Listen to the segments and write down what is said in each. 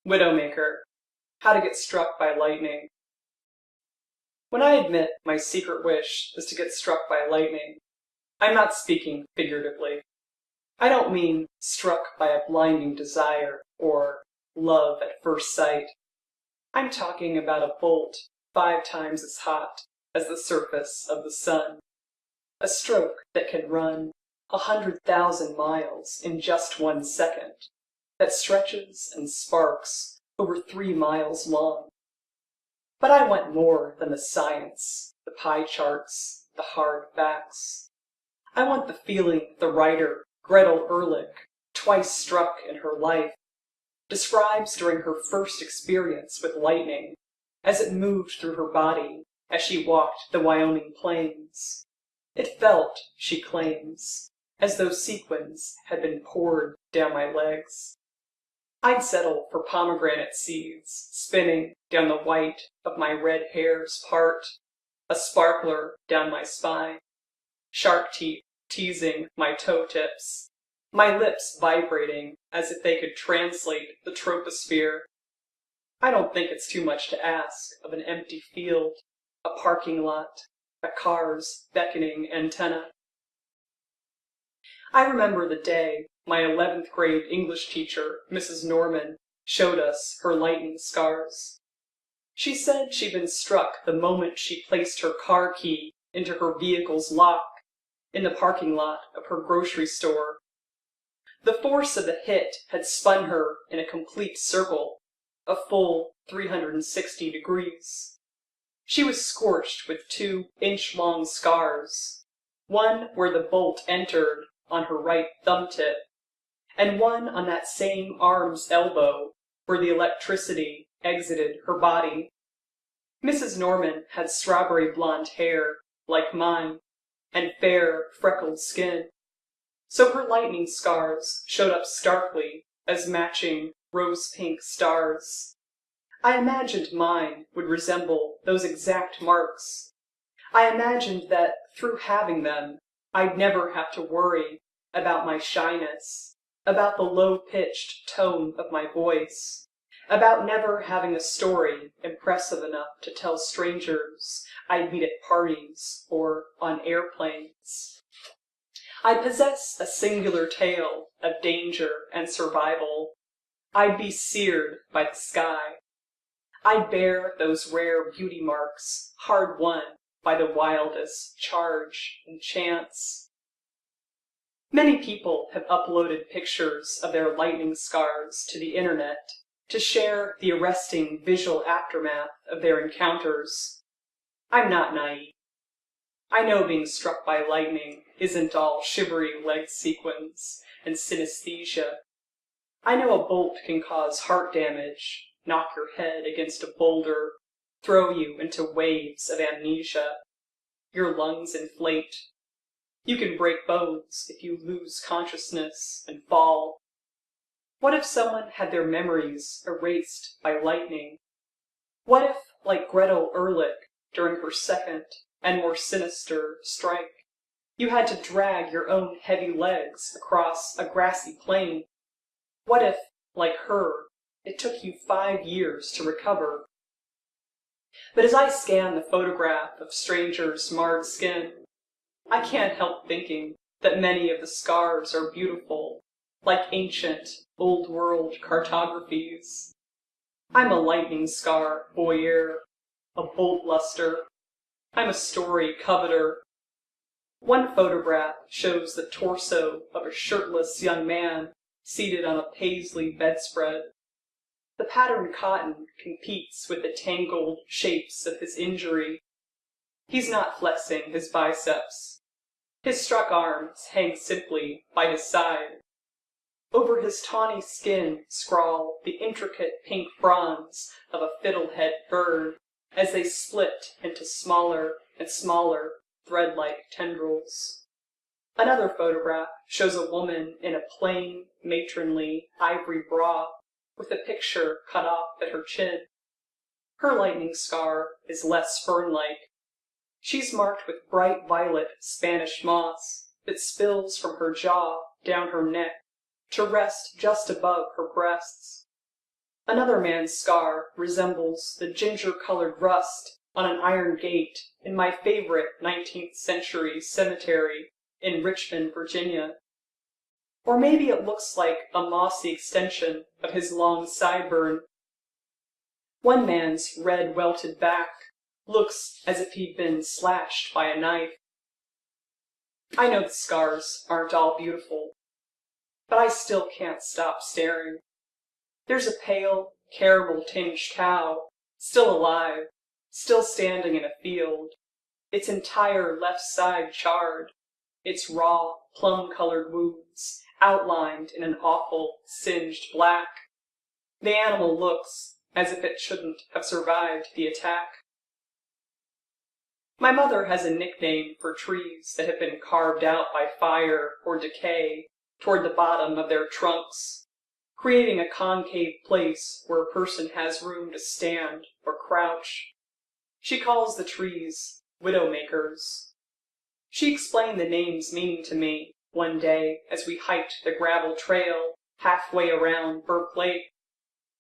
Widowmaker, how to get struck by lightning. When I admit my secret wish is to get struck by lightning, I'm not speaking figuratively. I don't mean struck by a blinding desire or love at first sight. I'm talking about a bolt 5 times as hot as the surface of the sun. A stroke that can run 100,000 miles in just 1 second, that stretches and sparks over 3 miles long. But I want more than the science, the pie charts, the hard facts. I want the feeling the writer Gretel Ehrlich, twice struck in her life, describes during her first experience with lightning as it moved through her body as she walked the Wyoming plains. It felt, she claims, as though sequins had been poured down my legs. I'd settle for pomegranate seeds spinning down the white of my red hair's part, a sparkler down my spine, shark teeth teasing my toe tips, my lips vibrating as if they could translate the troposphere. I don't think it's too much to ask of an empty field, a parking lot, a car's beckoning antenna. I remember the day my 11th grade English teacher, Mrs. Norman, showed us her lightning scars. She said she'd been struck the moment she placed her car key into her vehicle's lock in the parking lot of her grocery store. The force of the hit had spun her in a complete circle, a full 360 degrees. She was scorched with 2-inch-long scars, one where the bolt entered on her right thumb tip, and one on that same arm's elbow where the electricity exited her body. Mrs. Norman had strawberry blonde hair, like mine, and fair, freckled skin, so her lightning scars showed up starkly as matching rose-pink stars. I imagined mine would resemble those exact marks. I imagined that through having them, I'd never have to worry about my shyness, about the low-pitched tone of my voice, about never having a story impressive enough to tell strangers I'd meet at parties or on airplanes. I possess a singular tale of danger and survival. I'd be seared by the sky. I'd bear those rare beauty marks hard-won by the wildest charge and chance. Many people have uploaded pictures of their lightning scars to the internet to share the arresting visual aftermath of their encounters. I'm not naive. I know being struck by lightning isn't all shivery leg sequins and synesthesia. I know a bolt can cause heart damage, knock your head against a boulder, throw you into waves of amnesia. Your lungs inflate. You can break bones if you lose consciousness and fall. What if someone had their memories erased by lightning? What if, like Gretel Ehrlich during her second and more sinister strike, you had to drag your own heavy legs across a grassy plain? What if, like her, it took you 5 years to recover? But as I scan the photograph of strangers' marred skin, I can't help thinking that many of the scars are beautiful, like ancient, old-world cartographies. I'm a lightning scar voyeur, a bolt luster. I'm a story coveter. One photograph shows the torso of a shirtless young man seated on a paisley bedspread. The patterned cotton competes with the tangled shapes of his injury. He's not flexing his biceps. His struck arms hang simply by his side. Over his tawny skin scrawl the intricate pink fronds of a fiddlehead bird as they split into smaller and smaller thread-like tendrils. Another photograph shows a woman in a plain, matronly ivory bra with a picture cut off at her chin. Her lightning scar is less fern-like. She's marked with bright violet Spanish moss that spills from her jaw down her neck to rest just above her breasts. Another man's scar resembles the ginger-colored rust on an iron gate in my favorite 19th century cemetery in Richmond, Virginia. Or maybe it looks like a mossy extension of his long sideburn. One man's red welted back looks as if he'd been slashed by a knife. I know the scars aren't all beautiful, but I still can't stop staring. There's a pale, caramel-tinged cow, still alive, still standing in a field, its entire left side charred, its raw, plum-colored wounds outlined in an awful, singed black. The animal looks as if it shouldn't have survived the attack. My mother has a nickname for trees that have been carved out by fire or decay toward the bottom of their trunks, creating a concave place where a person has room to stand or crouch. She calls the trees Widowmakers. She explained the name's meaning to me one day as we hiked the gravel trail halfway around Burke Lake,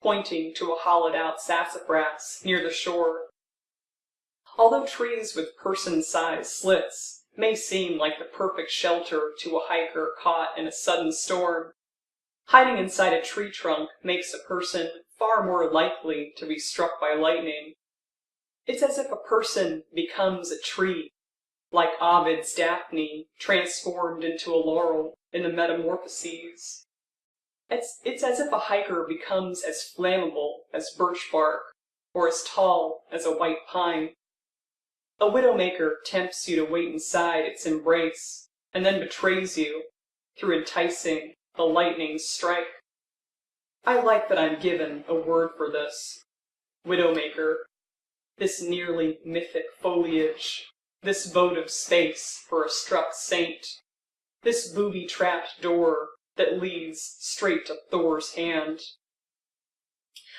pointing to a hollowed-out sassafras near the shore. Although trees with person-sized slits may seem like the perfect shelter to a hiker caught in a sudden storm, hiding inside a tree trunk makes a person far more likely to be struck by lightning. It's as if a person becomes a tree, like Ovid's Daphne transformed into a laurel in the Metamorphoses. It's as if a hiker becomes as flammable as birch bark, or as tall as a white pine. A widowmaker tempts you to wait inside its embrace, and then betrays you through enticing the lightning's strike. I like that I'm given a word for this. Widowmaker. This nearly mythic foliage. This vote of space for a struck saint. This booby-trapped door that leads straight to Thor's hand.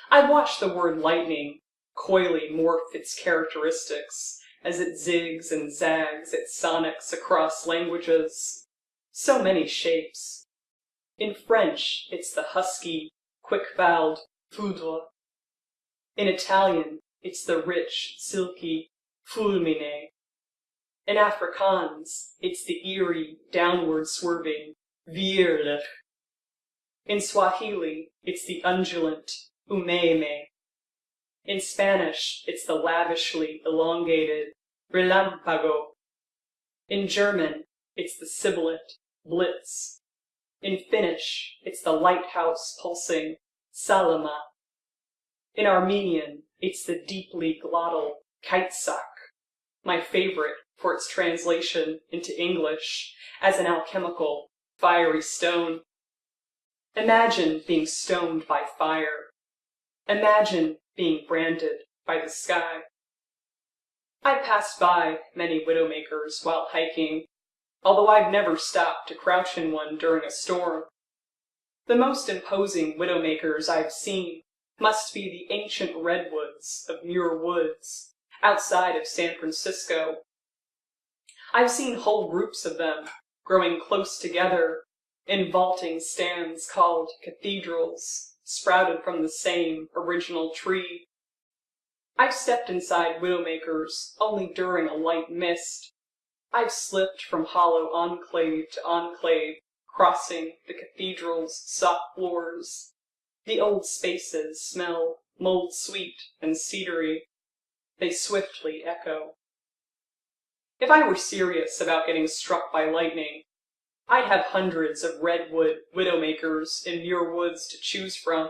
I've watched the word lightning coyly morph its characteristics as it zigs and zags its sonics across languages. So many shapes. In French, it's the husky, quick-voweled foudre. In Italian, it's the rich, silky fulmine. In Afrikaans, it's the eerie, downward-swerving vierlich. In Swahili, it's the undulant umeme. In Spanish, it's the lavishly elongated relampago. In German, it's the sibilant blitz. In Finnish, it's the lighthouse pulsing salama. In Armenian, it's the deeply glottal kaitsak, my favorite for its translation into English as an alchemical, fiery stone. Imagine being stoned by fire. Imagine being branded by the sky. I passed by many widowmakers while hiking, although I've never stopped to crouch in one during a storm. The most imposing widowmakers I've seen must be the ancient redwoods of Muir Woods, outside of San Francisco. I've seen whole groups of them growing close together in vaulting stands called cathedrals, sprouted from the same original tree. I've stepped inside widowmakers only during a light mist. I've slipped from hollow enclave to enclave, crossing the cathedral's soft floors. The old spaces smell mold-sweet and cedary. They swiftly echo. If I were serious about getting struck by lightning, I'd have hundreds of redwood widowmakers in Muir Woods to choose from.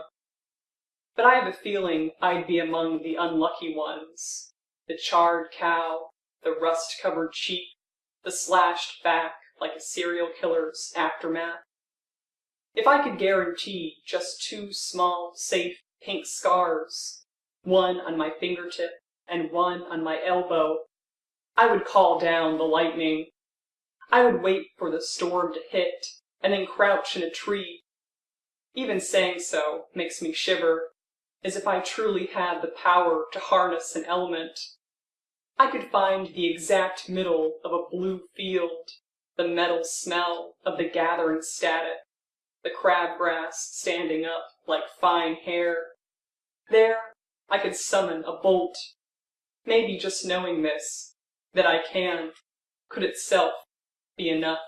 But I have a feeling I'd be among the unlucky ones. The charred cow, the rust-covered cheek, the slashed back like a serial killer's aftermath. If I could guarantee just 2 small, safe, pink scars, one on my fingertip and one on my elbow, I would call down the lightning. I would wait for the storm to hit and then crouch in a tree. Even saying so makes me shiver, as if I truly had the power to harness an element. I could find the exact middle of a blue field, the metal smell of the gathering static, the crabgrass standing up like fine hair, There I could summon a bolt. Maybe just knowing this, that I can, could itself be enough.